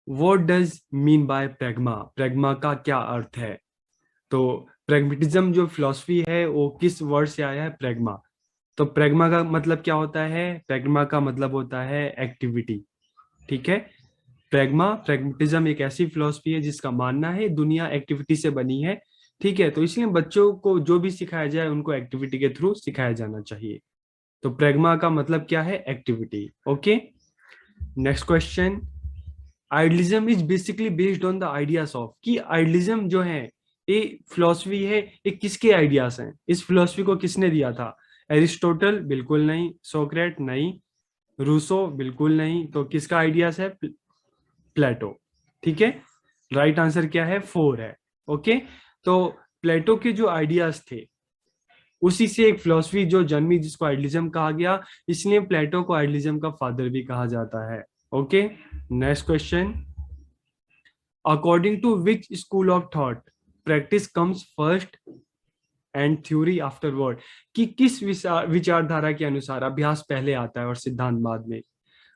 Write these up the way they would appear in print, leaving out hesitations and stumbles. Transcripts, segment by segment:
What does mean by pragma, pragma का क्या अर्थ है? तो प्रैग्मेटिज्म जो फिलॉसफी है वो किस वर्ड से आया है? प्रैग्मा। तो प्रैग्मा का मतलब क्या होता है? प्रैग्मा का मतलब होता है एक्टिविटी। ठीक है। प्रैग्मेटिज्म एक ऐसी फिलॉसफी है जिसका मानना है दुनिया एक्टिविटी से बनी है। ठीक है, तो इसलिए बच्चों को जो भी सिखाया जाए उनको एक्टिविटी के थ्रू सिखाया जाना चाहिए। तो प्रैग्मा का मतलब क्या है? Activity. Okay. Next question. Idealism is basically based on the ideas of, कि आइडियलिज्म जो है ये फिलॉसफी है, ये किसके आइडियाज हैं? इस फिलॉसफी को किसने दिया था? एरिस्टोटल? बिल्कुल नहीं। सोक्रेट? नहीं। रूसो? बिल्कुल नहीं। तो किसका आइडियाज है? प्लेटो। ठीक है। राइट आंसर क्या है? 4 है। ओके। तो प्लेटो के जो आइडियाज थे उसी से एक फिलॉसफी जो जन्मी जिसको आइडियलिज्म कहा गया, इसलिए प्लेटो को आइडियलिज्म का फादर भी कहा जाता है। Okay. Next question. According to which school of thought practice comes first and theory afterward, कि किस विचारधारा के अनुसार अभ्यास पहले आता है और सिद्धांत बाद में?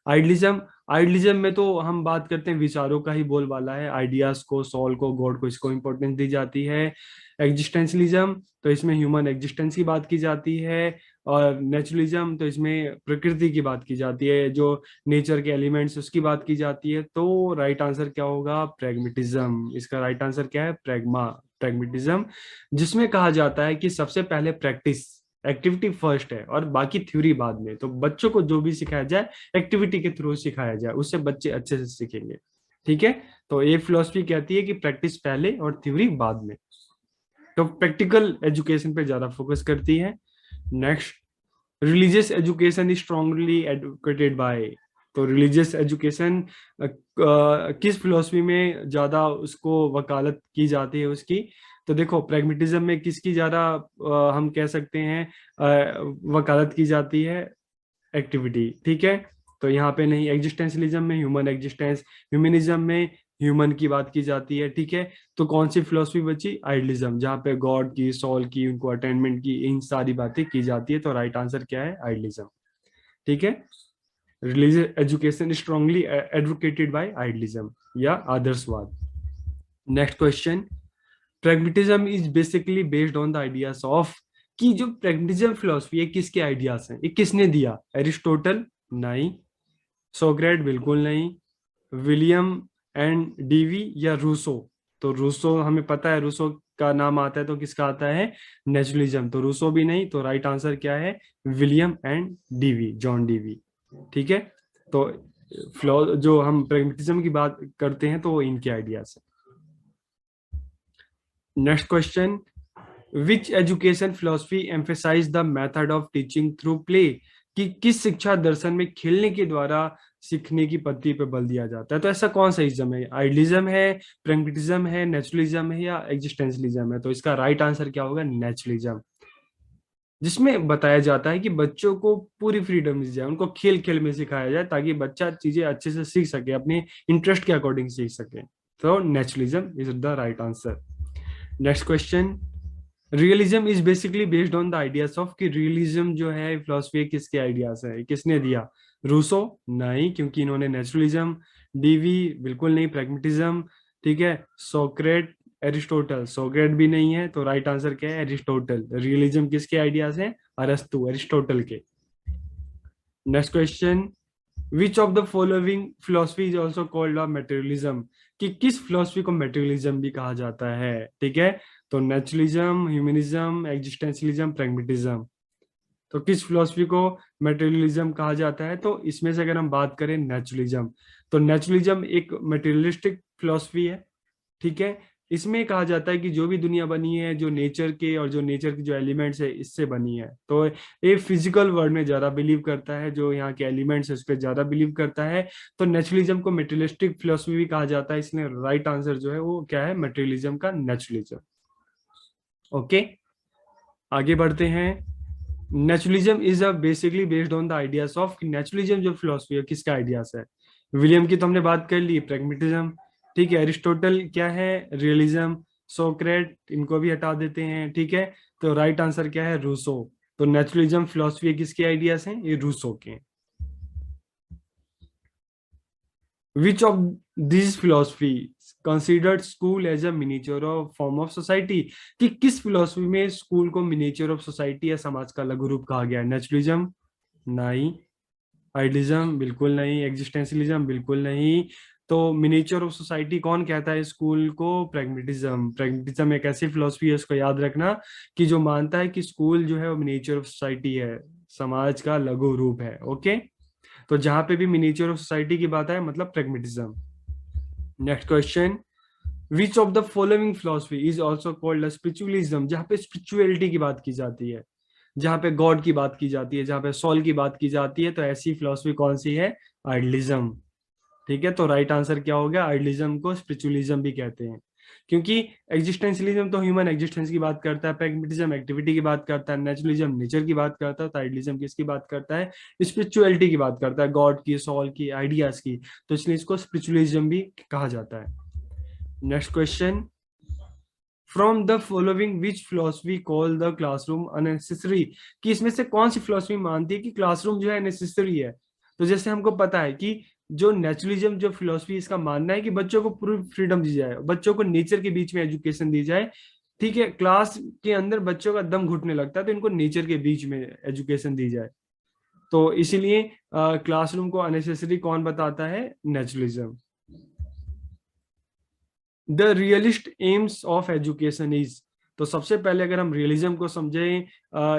आइडियलिज्म। आइडियलिज्म में तो हम बात करते हैं विचारों का ही बोलबाला है, आइडियाज को, सोल को, गॉड को, इसको इंपॉर्टेंस दी जाती है। एग्जिस्टेंशलिज्म तो इसमें ह्यूमन एग्जिस्टेंस की बात की जाती है। और नेचुरलिज्म तो इसमें प्रकृति की बात की जाती है, जो नेचर के एलिमेंट्स उसकी बात की जाती है। तो राइट आंसर क्या होगा? प्रैग्मेटिज्म। इसका राइट आंसर क्या है? प्रैग्मेटिज्म, जिसमें कहा जाता है कि सबसे पहले प्रैक्टिस, एक्टिविटी फर्स्ट है और बाकी थ्योरी बाद में। तो बच्चों को जो भी सिखाया जाए एक्टिविटी के थ्रू सिखाया जाए, उससे बच्चे अच्छे से सीखेंगे। ठीक है। तो ये फिलॉसफी कहती है कि प्रैक्टिस पहले और थ्योरी बाद में। तो प्रैक्टिकल एजुकेशन पे ज्यादा फोकस करती है। Next. Religious education is strongly advocated by, तो रिलीजियस एजुकेशन किस फिलॉसफी में ज्यादा उसको वकालत की जाती है उसकी? तो देखो, प्रैग्मेटिज्म में किसकी ज्यादा हम कह सकते हैं वकालत की जाती है? एक्टिविटी। ठीक है। तो यहाँ पे नहीं, एग्जिस्टेंशलिज्म में ह्यूमन एग्जिस्टेंस, ह्यूमनिज्म में ह्यूमन की बात की जाती है। ठीक है। तो कौन सी फिलोसफी बची? आइडियलिज्म, जहाँ पे गॉड की, सोल की, उनको अटेनमेंट की, इन सारी बातें की जाती है। तो राइट आंसर क्या है? आइडियलिज्म। ठीक है। Religious education strongly advocated by idealism या आदर्शवाद। Next question. Pragmatism is basically based on the ideas of, कि जो प्रैग्मेटिज्म फिलोसफी है किसके आइडियाज हैं? ये किसने दिया? एरिस्टोटल? नहीं। सोक्रेट? बिल्कुल नहीं। विलियम एंड डीवी या रूसो? तो रूसो हमें पता है, रूसो का नाम आता है तो किसका आता है? नेचुरलिज्म। तो रूसो भी नहीं। तो राइट आंसर क्या है? William and Dewey, John Dewey. ठीक है। तो जो हम प्रेगमेटिज्म की बात करते हैं तो वो इनके आइडियाज है। Next question. Which education philosophy emphasize the method of teaching through play, कि किस शिक्षा दर्शन में खेलने के द्वारा सीखने की पद्धति पर बल दिया जाता है? तो ऐसा कौन सा इज्म है? आइडियलिज्म है, प्रैग्मेटिज्म है, नेचुरलिज्म है या एग्जिस्टेंशलिज्म है? तो इसका राइट आंसर क्या होगा? नेचुरलिज्म, जिसमें बताया जाता है कि बच्चों को पूरी फ्रीडम दी जाए, उनको खेल खेल में सिखाया जाए ताकि बच्चा चीजें अच्छे से सीख सके, अपने इंटरेस्ट के अकॉर्डिंग सीख सके। तो naturalism is the right answer. Next question. Realism is basically based on the ideas of, कि रियलिज्म जो है फिलोसफी किसके आइडियाज है? किसने दिया? रूसो? नहीं, क्योंकि इन्होंने नेचुरलिज्म। डीवी? बिल्कुल नहीं। प्रैग्मेटिज्म? ठीक है। सोक्रेट? एरिस्टोटल? सोक्रेट भी नहीं है। तो राइट आंसर क्या है? एरिस्टोटल। रियलिज्म किसके आइडियाज हैं? अरस्तु, एरिस्टोटल के। Next question. Which of the following philosophy is also called a materialism, कि किस फिलोसफी को मेटेरियलिज्म भी कहा जाता है? ठीक है। तो नेचुरलिज्म, ह्यूमनिज्म, एग्जिस्टेंशलिज्म, प्रैग्मेटिज्म। तो किस फिलोसफी को मेटेरियलिज्म कहा जाता है? तो इसमें से अगर हम बात करें नेचुरलिज्म, तो नेचुरलिज्म एक मेटेरियलिस्टिक फिलोसफी है। ठीक है। इसमें कहा जाता है कि जो भी दुनिया बनी है, जो नेचर के और जो नेचर के जो एलिमेंट्स है इससे बनी है। तो ये फिजिकल वर्ल्ड में ज्यादा बिलीव करता है, जो यहाँ के एलिमेंट्स है उस पर ज्यादा बिलीव करता है। तो नेचुरलिज्म को मेटेरियलिस्टिक फिलोसफी भी कहा जाता है, इसलिए राइट आंसर जो है वो क्या है? मेटेरियलिज्म का, नेचुरलिज्म। ओके। आगे बढ़ते हैं। Naturalism is a basically based on the ideas of, naturalism जो फिलोसफी है किसका आइडियाज है? विलियम की तो हमने बात कर ली, प्रैग्मेटिज्म। ठीक है। एरिस्टोटल क्या है? रियलिज्म। सोक्रेट, इनको भी हटा देते हैं। ठीक है। तो राइट आंसर क्या है? रूसो। तो नेचुरलिज्म फिलोसफी किसके आइडियाज हैं? ये रूसो के हैं। Which of this philosophy considered school as a miniature of form of society, कि किस फिलोसफी में स्कूल को मिनिएचर ऑफ सोसाइटी या समाज का लघु रूप कहा गया है? नेचुरलिज्म नहीं, आइडियलिज्म बिल्कुल नहीं, एग्जिस्टेंशियलिज्म बिल्कुल नहीं। तो मिनिएचर ऑफ सोसाइटी कौन कहता है स्कूल को? प्रैग्मेटिज्म। प्रैग्मेटिज्म एक ऐसी फिलोसफी है, उसको याद रखना, कि जो मानता है कि स्कूल जो है वो मिनिएचर ऑफ सोसाइटी है, समाज का लघु रूप है। ओके, तो जहां पे भी मिनिएचर ऑफ सोसाइटी की बात है मतलब pragmatism. Next question, which of the following philosophy is also called spiritualism? जहाँ पे स्पिरिचुअलिटी की बात की जाती है, जहाँ पे गॉड की बात की जाती है, जहाँ पे सोल की बात की जाती है, तो ऐसी फिलोसफी कौन सी है? आइडियलिज्म। ठीक है, तो राइट आंसर क्या हो गया? आइडियलिज्म को स्पिरिचुअलिज्म भी कहते हैं, क्योंकि एग्जिस्टेंशियलिज्म तो ह्यूमन एग्जिस्टेंस की बात करता है, प्रैग्मेटिज्म एक्टिविटी की बात करता है, नेचुरलिज्म नेचर की बात करता है, तो आइडियलिज्म किसकी बात करता है? स्पिरिचुअलिटी की बात करता है, गॉड की, सोल की, आइडियाज की। तो इसलिए इसको स्पिरिचुअलिज्म भी कहा जाता है। Next question, from the following which philosophy call the classroom unnecessary? कि इसमें से कौन सी फिलोसफी मानती है कि क्लासरूम जो है नेसेसरी है? तो जैसे हमको पता है कि जो नेचुरलिज्म जो फिलोसफी, इसका मानना है कि बच्चों को पूरी फ्रीडम दी जाए, बच्चों को नेचर के बीच में एजुकेशन दी जाए। ठीक है, क्लास के अंदर बच्चों का दम घुटने लगता है, तो इनको नेचर के बीच में एजुकेशन दी जाए। तो इसीलिए क्लासरूम को अननेसेसरी कौन बताता है? Naturalism. The realist AIIMS of education is, तो सबसे पहले अगर हम रियलिज्म को समझें,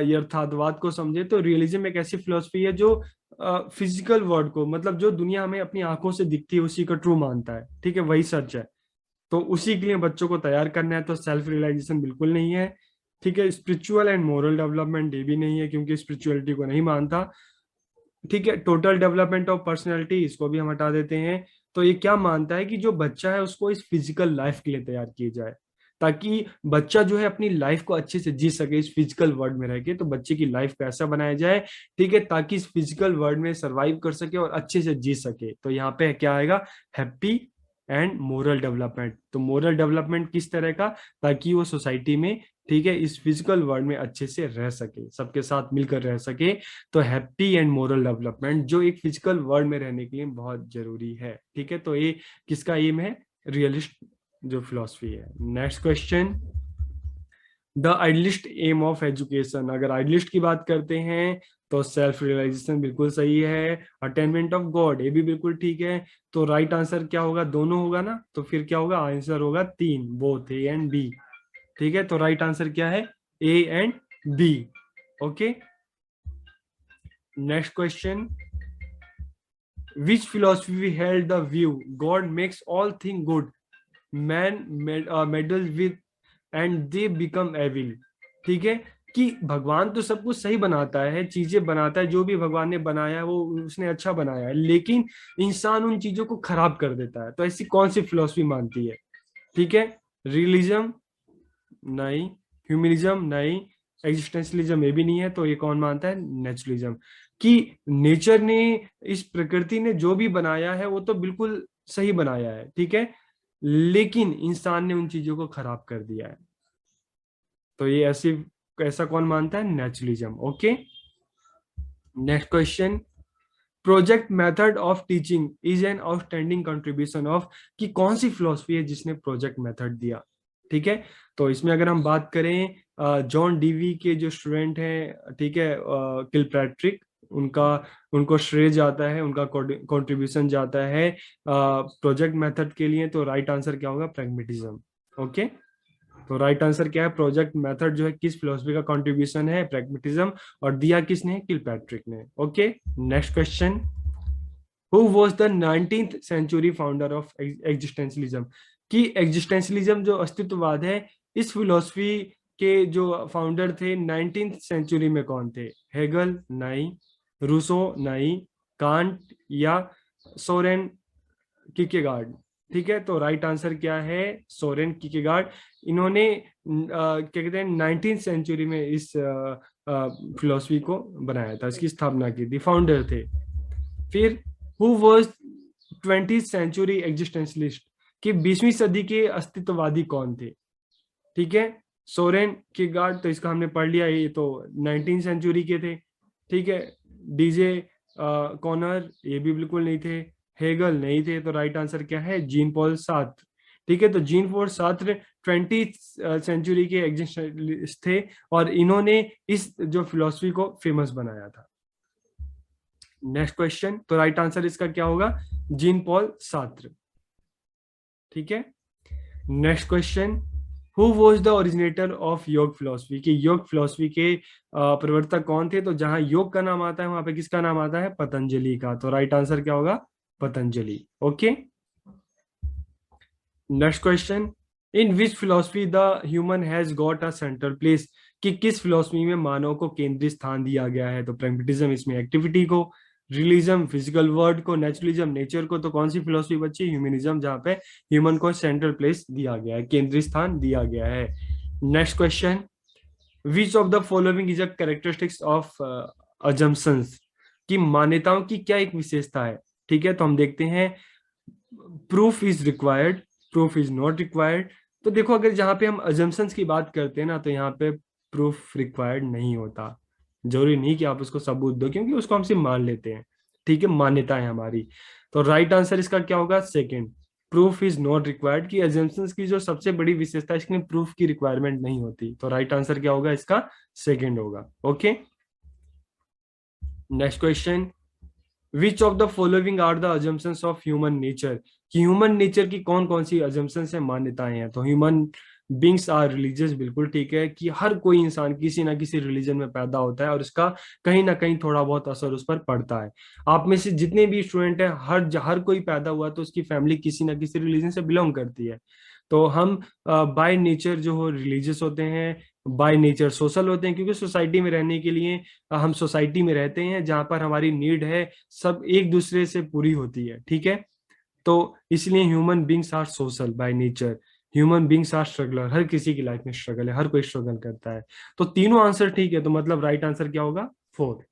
यथार्थवाद को समझें, तो रियलिज्म एक ऐसी फिलोसफी है जो फिजिकल वर्ड को, मतलब जो दुनिया हमें अपनी आंखों से दिखती है उसी को ट्रू मानता है। ठीक है, वही सच है। तो उसी के लिए बच्चों को तैयार करना है, तो सेल्फ रियलाइजेशन बिल्कुल नहीं है। ठीक है, स्पिरिचुअल एंड मोरल डेवलपमेंट ये भी नहीं है, क्योंकि स्पिरिचुअलिटी को नहीं मानता। ठीक है, टोटल डेवलपमेंट ऑफ पर्सनैलिटी इसको भी हम हटा देते हैं। तो ये क्या मानता है कि जो बच्चा है उसको इस फिजिकल लाइफ के लिए तैयार किया जाए, ताकि बच्चा जो है अपनी लाइफ को अच्छे से जी सके, इस फिजिकल वर्ल्ड में रह के। तो बच्चे की लाइफ को ऐसा बनाया जाए, ठीक है, ताकि इस फिजिकल वर्ल्ड में सरवाइव कर सके और अच्छे से जी सके। तो यहाँ पे क्या आएगा? Happy and moral development. तो मोरल डेवलपमेंट किस तरह का? ताकि वो सोसाइटी में, ठीक है, इस फिजिकल वर्ल्ड में अच्छे से रह सके, सबके साथ मिलकर रह सके। तो हैप्पी एंड मोरल डेवलपमेंट जो एक फिजिकल वर्ल्ड में रहने के लिए बहुत जरूरी है। ठीक है, तो ये किसका एम है? रियलिस्ट जो फिलोसफी है। Next question, the idealist aim of education. अगर आइडलिस्ट की बात करते हैं तो सेल्फ रियलाइजेशन बिल्कुल सही है, अटेनमेंट ऑफ गॉड ये भी बिल्कुल ठीक है। तो राइट आंसर क्या होगा? दोनों होगा ना, तो फिर क्या होगा? आंसर होगा तीन, बोथ ए एंड बी। ठीक है, तो राइट आंसर क्या है? A and B. Okay, next question, which philosophy held the view God makes all things good, man meddles with and they become evil? ठीक है, कि भगवान तो सब कुछ सही बनाता है, चीजें बनाता है, जो भी भगवान ने बनाया है वो उसने अच्छा बनाया है, लेकिन इंसान उन चीजों को खराब कर देता है। तो ऐसी कौन सी फिलोसफी मानती है? ठीक है, रियलिज्म नहीं, ह्यूमनिज्म नहीं, एग्जिस्टेंशलिज्म ये भी नहीं है। तो ये कौन मानता है? नेचुरलिज्म। कि नेचर ने, इस प्रकृति ने जो भी बनाया है वो तो बिल्कुल सही बनाया है, ठीक है, लेकिन इंसान ने उन चीजों को खराब कर दिया है। तो ये ऐसी, ऐसा कौन मानता है? Naturalism. Okay, next question, project method of teaching is an outstanding contribution of, कि कौन सी फिलोसफी है जिसने प्रोजेक्ट मेथड दिया? ठीक है, तो इसमें अगर हम बात करें जॉन डीवी के जो स्टूडेंट हैं, ठीक है, किलपैट्रिक, उनका, उनको श्रेय जाता है, उनका कंट्रीब्यूशन जाता है प्रोजेक्ट मेथड के लिए। तो राइट आंसर क्या होगा? प्रैग्मेटिज्म। ओके, तो राइट आंसर क्या है? प्रोजेक्ट मेथड जो है किस फिलोसफी का कंट्रीब्यूशन है? प्रैग्मेटिज्म। और दिया किसने है? किलपैट्रिक ने। Okay, next question, who was the 19th century founder of existentialism? कि एग्जिस्टेंशलिज्म जो अस्तित्ववाद है, इस फिलोसफी के जो फाउंडर थे 19th सेंचुरी में कौन थे? हेगल नहीं, रूसो नहीं, कांट या सोरेन किकेगार्ड? ठीक है, तो राइट आंसर क्या है? सोरेन किकेगार्ड। इन्होंने क्या कहते हैं 19th सेंचुरी में इस फिलोसफी को बनाया था, इसकी स्थापना की थी, फाउंडर थे। फिर who was 20th century existentialist? कि 20वीं सदी के अस्तित्ववादी कौन थे? ठीक है, सोरेन किरगार्ड तो इसका हमने पढ़ लिया, ये तो 19th सेंचुरी के थे। ठीक है, डीजे कॉनर ये भी बिल्कुल नहीं थे। हेगल नहीं थे, तो राइट आंसर क्या है, जीन पॉल सार्त्र। ठीक है, तो Jean Paul Sartre 20th century के एग्जिस्टेंस थे और इन्होंने इस जो फिलोसफी को फेमस बनाया था। नेक्स्ट क्वेश्चन, तो राइट आंसर इसका क्या होगा, जीन पॉल सार्त्र। ठीक है, next question, who was the originator of योग फिलोसफी, कि योग फिलोसफी के प्रवर्तक कौन थे? तो जहां योग का नाम आता है वहां पे किसका नाम आता है, पतंजलि का। तो राइट आंसर क्या होगा, Patanjali. Okay, next question, in which philosophy the human has got a central place, कि किस फिलोसफी में मानव को केंद्रीय स्थान दिया गया है? तो प्रैग्मेटिज्म इसमें एक्टिविटी को, रियलिज्म फिजिकल वर्ल्ड को, नेचुरलिज्म नेचर को। तो कौन सी फिलोसफी बची, ह्यूमनिज्म, जहां पे ह्यूमन को सेंट्रल प्लेस दिया गया है, केंद्रीय स्थान दिया गया है। Next question, which of the following is a characteristics of assumptions, की मान्यताओं की क्या एक विशेषता है? ठीक है, तो हम देखते हैं, proof is required, proof is not required. तो देखो, अगर जहां पे हम अजम्पशंस की बात करते हैं ना, तो यहाँ पे प्रूफ रिक्वायर्ड नहीं होता। जरूरी नहीं कि आप उसको सबूत दो, क्योंकि उसको हम सिर्फ मान लेते हैं। ठीक है, मान्यता है हमारी। तो राइट आंसर इसका क्या होगा, second, proof is not required, की अजम्पशंस की जो सबसे बड़ी विशेषता है, इसके लिए प्रूफ की रिक्वायरमेंट नहीं होती। तो राइट आंसर क्या होगा इसका, सेकंड होगा। Okay, next question, which of the following are the assumptions of human nature, कि ह्यूमन नेचर की कौन कौन सी अजम्पशंस है, मान्यताएं हैं? तो ह्यूमन बींग्स आर रिलीजियस, बिल्कुल ठीक है, कि हर कोई इंसान किसी ना किसी रिलीजन में पैदा होता है और इसका कहीं ना कहीं थोड़ा बहुत असर उस पर पड़ता है। आप में से जितने भी स्टूडेंट हैं, हर कोई पैदा हुआ तो उसकी फैमिली किसी ना किसी रिलीजन से बिलोंग करती है। तो हम बाय नेचर जो हो रिलीजियस होते हैं, बाय नेचर सोशल होते हैं, क्योंकि सोसाइटी में रहने के लिए हम सोसाइटी में रहते हैं जहां पर हमारी नीड है सब एक दूसरे से पूरी होती है। ठीक है, तो इसलिए human beings are social by nature, human beings are struggler, हर किसी की लाइफ में स्ट्रगल है, हर कोई स्ट्रगल करता है। तो तीनों आंसर ठीक है, तो मतलब राइट आंसर क्या होगा, fourth.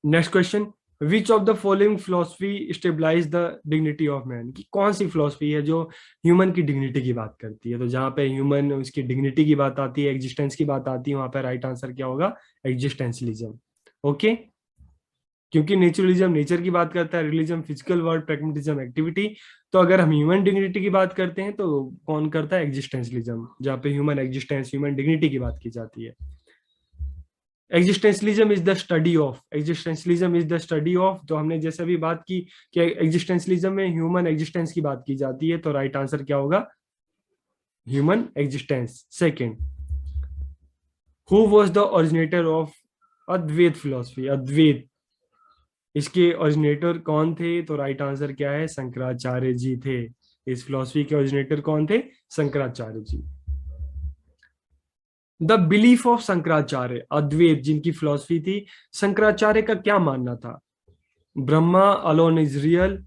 Next question, which of the following philosophy stabilize the dignity of man, की कौन सी फिलोसफी है जो ह्यूमन की डिग्निटी की बात करती है? तो जहां पे ह्यूमन उसकी डिग्निटी की बात आती है, एग्जिस्टेंस की बात आती है, वहां पे राइट आंसर क्या होगा, एग्जिस्टेंशियलिज्म। ओके, क्योंकि नेचुरलिज्म नेचर की बात करता है, religion physical world, pragmatism activity. तो अगर हम ह्यूमन डिग्निटी की बात करते हैं तो कौन करता है, एग्जिस्टेंशियलिज्म, जहाँ पे ह्यूमन एग्जिस्टेंस, ह्यूमन डिग्निटी की बात की जाती है। Existentialism is the study of, existentialism is the study of, तो हमने जैसे अभी बात की कि एग्जिस्टेंशियलिज्म में ह्यूमन एग्जिस्टेंस की बात की जाती है। तो राइट आंसर क्या होगा, human existence. Second, who was the originator of Advaita philosophy, Advaita, इसके ओरिजिनेटर कौन थे? तो राइट आंसर क्या है, शंकराचार्य जी थे। इस फिलोसफी के ओरिजिनेटर कौन थे, Shankaracharya ji. The belief of Shankaracharya, Advaita जिनकी फिलोसफी थी, शंकराचार्य का क्या मानना था? Brahma alone is real,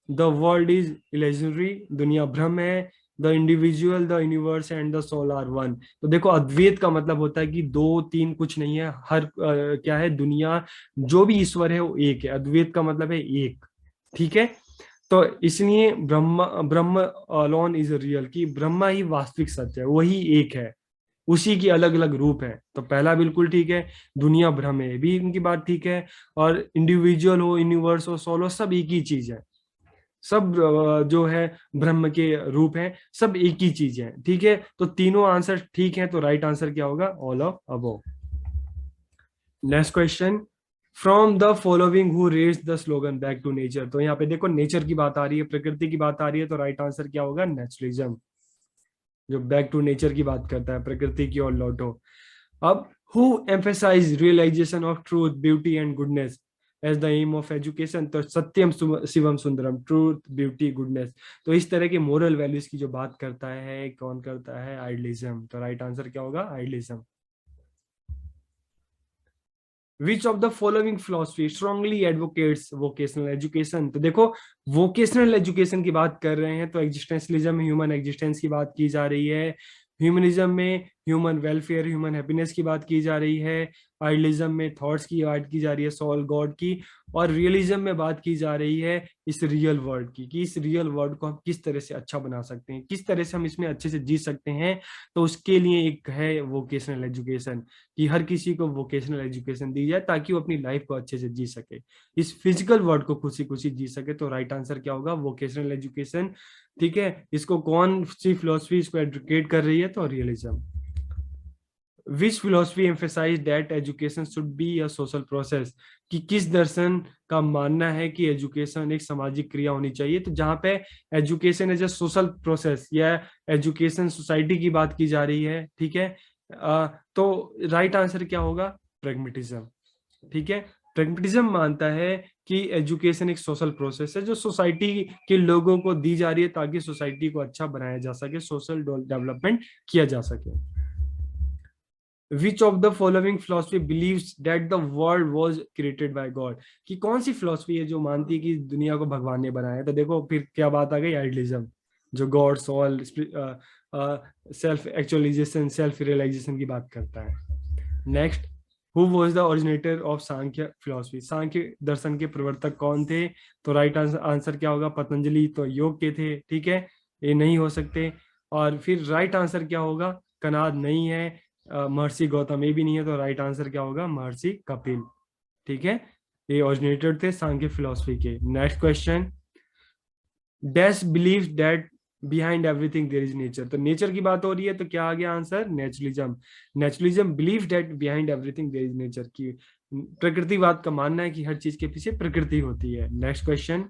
the world is illusionary, दुनिया भ्रम है, the individual the universe and the soul are one. तो देखो, अद्वैत का मतलब होता है कि दो तीन कुछ नहीं है, हर क्या है, दुनिया जो भी ईश्वर है वो एक है। अद्वैत का मतलब है एक। ठीक है, तो इसलिए ब्रह्मा ब्रह्म अलोन इज रियल, कि ब्रह्मा ही वास्तविक सत्य है, वही एक है, उसी की अलग अलग रूप है। तो पहला बिल्कुल ठीक है, दुनिया भ्रम है भी इनकी बात ठीक है, और इंडिविजुअल हो, यूनिवर्स हो, सोल हो, सब एक ही चीज है। सब जो है ब्रह्म के रूप है, सब एक ही चीज है। ठीक है, तो तीनों आंसर ठीक है, तो राइट आंसर क्या होगा, all of above. Next question, from the following who raise the slogan back to nature, तो यहाँ पे देखो नेचर की बात आ रही है, प्रकृति की बात आ रही है, तो राइट आंसर क्या होगा, नेचुरलिज्म, जो बैक टू नेचर की बात करता है, प्रकृति की ओर लौटो। अब who emphasize realization of truth beauty and goodness as the aim of education, तो सत्यम शिवम सुंदरम, ट्रूथ ब्यूटी गुडनेस। तो इस तरह के मोरल वैल्यूज की जो बात करता है, कौन करता है, आइडियलिज्म। तो राइट आंसर क्या होगा, idealism. Which of the following philosophy strongly advocates vocational education, तो देखो वोकेशनल एजुकेशन की बात कर रहे हैं, तो एग्जिस्टेंशलिज्म में ह्यूमन एग्जिस्टेंस की बात की जा रही है, ह्यूमनिज्म में ह्यूमन वेलफेयर, ह्यूमन हैप्पीनेस की बात की जा रही है। आइडियलिज्म में थॉट्स की बात की जा रही है, सोल गॉड की। और रियलिज्म में बात की जा रही है इस रियल वर्ल्ड की, कि इस रियल वर्ल्ड को हम किस तरह से अच्छा बना सकते हैं, किस तरह से हम इसमें अच्छे से जी सकते हैं। तो उसके लिए एक है वोकेशनल एजुकेशन, कि हर किसी को वोकेशनल एजुकेशन दी जाए ताकि वो अपनी लाइफ को अच्छे से जी सके, इस फिजिकल वर्ल्ड को खुशी खुशी जी सके। तो राइट आंसर क्या होगा? Vocational education. ठीक है, इसको कौन सी फिलोसफी इसको एडवोकेट कर रही है? तो realism. Which philosophy emphasize that education should be a social process, कि किस दर्शन का मानना है कि एजुकेशन एक सामाजिक क्रिया होनी चाहिए? तो जहां पे education as a social process या एजुकेशन सोसाइटी की बात की जा रही है। ठीक है, तो राइट आंसर क्या होगा? प्रेगमेटिज्म। ठीक है, प्रेगमेटिज्म मानता है कि एजुकेशन एक सोशल प्रोसेस है जो सोसाइटी के लोगों को दी जा रही है ताकि सोसाइटी को अच्छा बनाया जा सके, सोशल डेवलपमेंट किया जा सके। विच of the following philosophy believes that the world was created by God, कि कौन सी फिलोसफी है जो मानती है कि दुनिया को भगवान ने बनाया? तो देखो फिर क्या बात आ गई, आइडियलिज्म, जो God soul self actualization self realization की बात करता है। Next, who was the originator of Sankhya philosophy, Sankhya दर्शन के प्रवर्तक कौन थे? तो राइट आंसर क्या होगा? पतंजलि। तो योग के थे। ठीक है, ये नहीं हो सकते। और फिर राइट आंसर क्या होगा? कनाद नहीं है। महर्षि गौतम ये भी नहीं है। तो राइट आंसर क्या होगा? महर्षि कपिल। ठीक है, ये ओरिजिनेटर थे सांख्य फिलोसफी के। Next question, dash believe that behind everything there is nature, तो नेचर की बात हो रही है तो क्या आ गया answer? Naturalism. Naturalism believe that behind everything there is nature, की प्रकृतिवाद का मानना है कि हर चीज के पीछे प्रकृति होती है। Next question,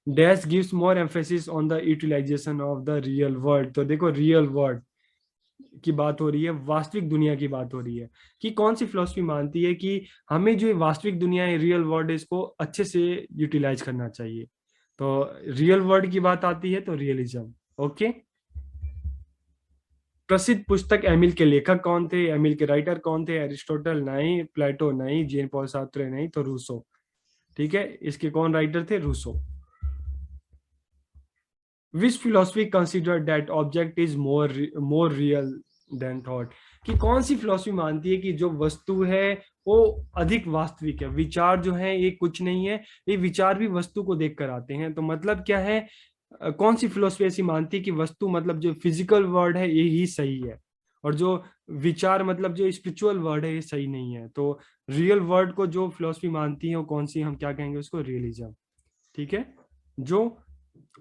dash gives more emphasis on the utilization of the real world, तो देखो रियल वर्ल्ड की बात हो रही है, वास्तविक दुनिया की बात हो रही है, कि कौन सी फिलोसफी मानती है कि हमें जो वास्तविक दुनिया है, रियल वर्ल्ड है, इसको अच्छे से यूटिलाइज करना चाहिए? तो रियल वर्ल्ड की बात आती है तो रियलिज्म। ओके, प्रसिद्ध पुस्तक एमिल के लेखक कौन थे? एमिल के राइटर कौन थे? एरिस्टोटल नहीं, प्लेटो नहीं, जेन पॉल सार्त्रे नहीं, तो रूसो। ठीक है, इसके कौन राइटर थे? Rousseau. Which philosophy consider that object is more real than thought, कि कौन सी फिलोसफी मानती है कि जो वस्तु है वो अधिक वास्तविक है? विचार जो है ये कुछ नहीं है, ये विचार भी वस्तु को देख कर आते हैं। तो मतलब क्या है, कौन सी फिलोसफी ऐसी मानती है कि वस्तु मतलब जो फिजिकल वर्ल्ड है ये ही सही है, और जो विचार मतलब जो स्पिरिचुअल वर्ल्ड है ये सही नहीं है? तो रियल वर्ल्ड को जो फिलोसफी मानती है वो कौन सी, हम क्या कहेंगे उसको? रियलिज्म। ठीक है, जो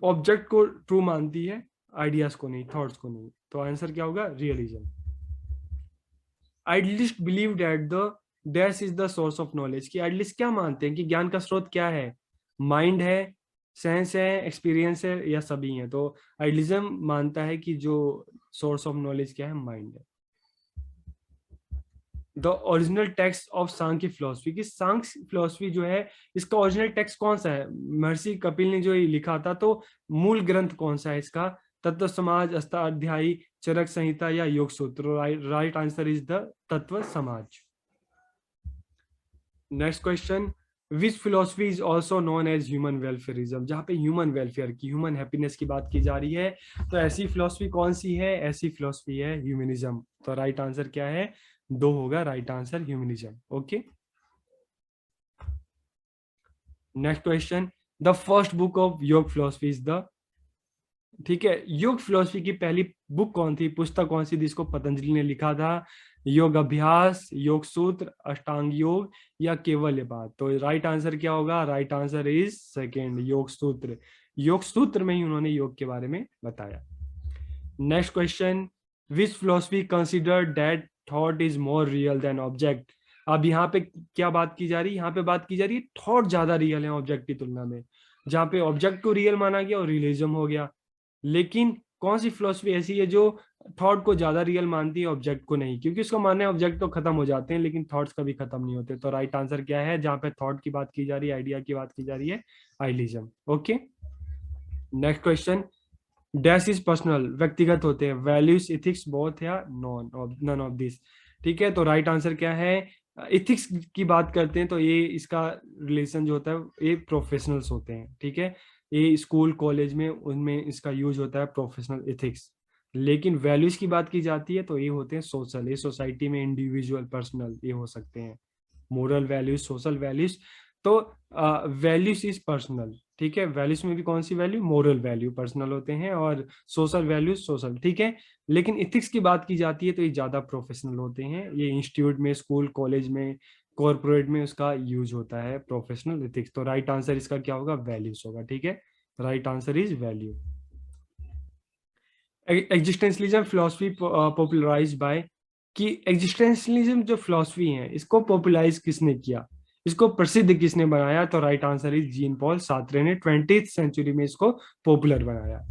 ऑब्जेक्ट को ट्रू मानती है, आइडियाज को नहीं, थॉट्स को नहीं। तो आंसर क्या होगा? Realism. Idealist believe that the dash is the source of knowledge, की आइडलिस्ट क्या मानते हैं कि ज्ञान का स्रोत क्या है? माइंड है, सेंस है, एक्सपीरियंस है, या सभी है? तो आइडलिज्म मानता है कि जो सोर्स ऑफ नॉलेज क्या है? माइंड है। The original text of Sankhya philosophy, की सांख्य फिलोसफी जो है इसका ओरिजिनल टेक्स्ट कौन सा है? महर्षि कपिल ने जो ये लिखा था, तो मूल ग्रंथ कौन सा है इसका? तत्व समाज, अष्टाध्यायी, चरक संहिता, या योग सूत्र? राइट आंसर इज द तत्व समाज। Next question, which philosophy is also known as human welfarism, जहाँ पे ह्यूमन वेलफेयर की, ह्यूमन हैप्पीनेस की बात की जा रही है, तो ऐसी फिलोसफी कौन सी है? ऐसी फिलोसफी है ह्यूमनिज्म। तो राइट आंसर क्या है? दो होगा right answer, humanism. Okay, next question, the first book of योग फिलोसफी इज द, ठीक है, योग फिलोसफी की पहली बुक कौन थी, पुस्तक कौन सी थी, जिसको पतंजलि ने लिखा था? योग अभ्यास, योग सूत्र, अष्टांग योग, या केवल ये बात? तो राइट आंसर क्या होगा? राइट आंसर इज सेकेंड, योग सूत्र। योग सूत्र में ही उन्होंने योग के बारे में बताया। Next question, which philosophy consider that thought is more real than object, अब यहाँ पे क्या बात की जा रही है? यहाँ पे बात की जा रही है थॉट ज्यादा रियल है ऑब्जेक्ट की तुलना में, जहाँ पे ऑब्जेक्ट को रियल माना गया और रियलिज्म हो गया। लेकिन कौन सी फिलोसफी ऐसी है जो थॉट को ज्यादा रियल मानती है, ऑब्जेक्ट को नहीं? क्योंकि उसका मानना है ऑब्जेक्ट तो खत्म हो जाते हैं लेकिन थॉट्स कभी खत्म नहीं होते। तो राइट आंसर क्या है जहाँ पे थॉट की बात की जा रही है, आइडिया की बात की जा रही है? Idealism. Okay, next question, dash is personal, व्यक्तिगत होते हैं, वैल्यूज इथिक्स बोथ, या नॉन ऑफ दिस? ठीक है, तो राइट आंसर क्या है? इथिक्स की बात करते हैं तो ये इसका रिलेशन जो होता है ये प्रोफेशनल्स होते हैं। ठीक है, ये स्कूल कॉलेज में उनमें इसका यूज होता है, प्रोफेशनल इथिक्स। लेकिन वैल्यूज की बात की जाती है तो ये होते हैं सोशल, ये सोसाइटी में इंडिविजुअल, पर्सनल, ये हो सकते हैं मोरल वैल्यूज, सोशल वैल्यूज। तो वैल्यूज इज पर्सनल, ठीक है। वैल्यूज में भी कौन सी वैल्यू, मोरल वैल्यू पर्सनल होते हैं, और सोशल वैल्यूज सोशल, ठीक है। लेकिन इथिक्स की बात की जाती है तो ये ज्यादा प्रोफेशनल होते हैं, ये इंस्टीट्यूट में, स्कूल, कॉलेज में, कॉर्पोरेट में उसका यूज होता है प्रोफेशनल इथिक्स। तो राइट आंसर इसका क्या होगा, वैल्यूज होगा, ठीक है। Right answer is value. Existentialism philosophy popularized by, कि एग्जिस्टेंशलिज्म जो फिलोसफी है इसको पॉपुलराइज किसने किया, इसको प्रसिद्ध किसने बनाया, तो right answer is Jean Paul Sartre ने 20th सेंचुरी में इसको पॉपुलर बनाया।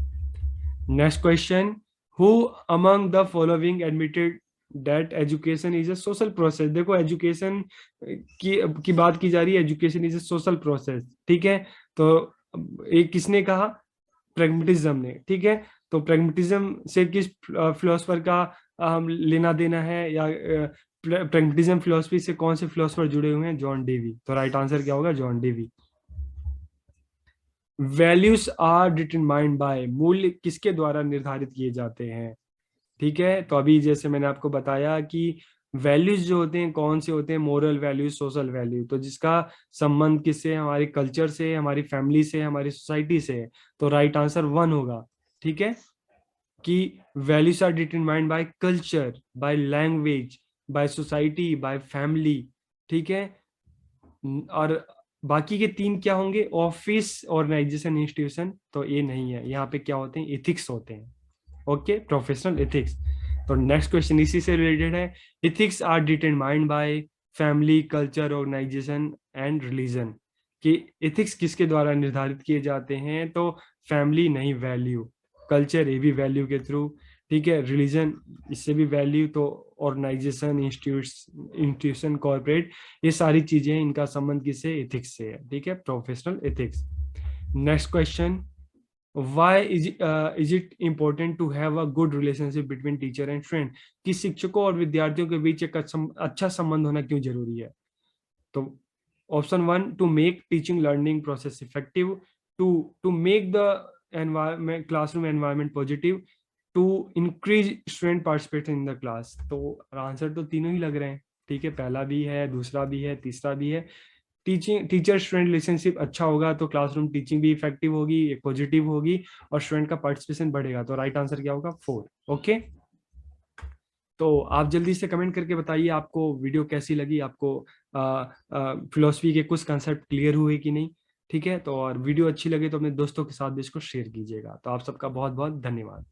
Next question, who among the following admitted that education is a social process. देखो एजुकेशन की बात की जा रही है, education is a social process, ठीक है। तो एक किसने कहा, प्रेगमेटिज्म ने, ठीक है। तो प्रेगमेटिज्म से किस फिलोसफर का हम लेना देना है, या प्रेगमेटिज्म फिलोसफी से कौन से फिलोसफर जुड़े हुए हैं, जॉन डेवी। तो राइट आंसर क्या होगा, John Dewey. Values are determined by, मूल्य किसके द्वारा निर्धारित किए जाते हैं, ठीक है। तो अभी जैसे मैंने आपको बताया कि वैल्यूज जो होते हैं कौन से होते हैं, मोरल वैल्यूज, सोशल वैल्यू, तो जिसका संबंध किससे, हमारे कल्चर से, हमारी फैमिली से, हमारी सोसाइटी से है। तो राइट आंसर वन होगा, ठीक है। कि values are determined by culture, by language, by society, by family, ठीक है। और बाकी के तीन क्या होंगे, ऑफिस, ऑर्गेनाइजेशन, इंस्टीट्यूशन, तो ये नहीं है, यहाँ पे क्या होते हैं, इथिक्स होते हैं, ओके, प्रोफेशनल इथिक्स। तो नेक्स्ट क्वेश्चन इसी से रिलेटेड है, ethics are determined by family, culture, organization and religion, कि इथिक्स किसके द्वारा निर्धारित किए जाते हैं, तो फैमिली नहीं, वैल्यू, कल्चर ये भी वैल्यू के थ्रू, ठीक है, रिलीजन इससे भी वैल्यू, तो ऑर्गेनाइजेशन, इंस्टीट्यूशन, कॉर्पोरेट, ये सारी चीजें इनका संबंध किससे, इथिक्स से है, ठीक है, professional ethics. Next question, why is it important to have a good relationship between teacher and student, कि शिक्षकों और विद्यार्थियों के बीच एक अच्छा संबंध होना क्यों जरूरी है। तो option one, to make teaching learning process effective, to make the environment, classroom environment positive, to increase student participation in the class. तो आंसर तो तीनों ही लग रहे हैं, ठीक है, पहला भी है, दूसरा भी है, तीसरा भी है। टीचर स्टूडेंट रिलेशनशिप अच्छा होगा तो क्लासरूम टीचिंग भी इफेक्टिव होगी, पॉजिटिव होगी, और स्टूडेंट का पार्टिसिपेशन बढ़ेगा। तो राइट आंसर क्या होगा, फोर, ओके। तो आप जल्दी से कमेंट करके बताइए आपको वीडियो कैसी लगी, आपको फिलोसफी के कुछ कंसेप्ट क्लियर हुए कि नहीं, ठीक है। तो और वीडियो अच्छी लगे तो अपने दोस्तों के साथ भी इसको शेयर कीजिएगा। तो आप सबका बहुत बहुत धन्यवाद।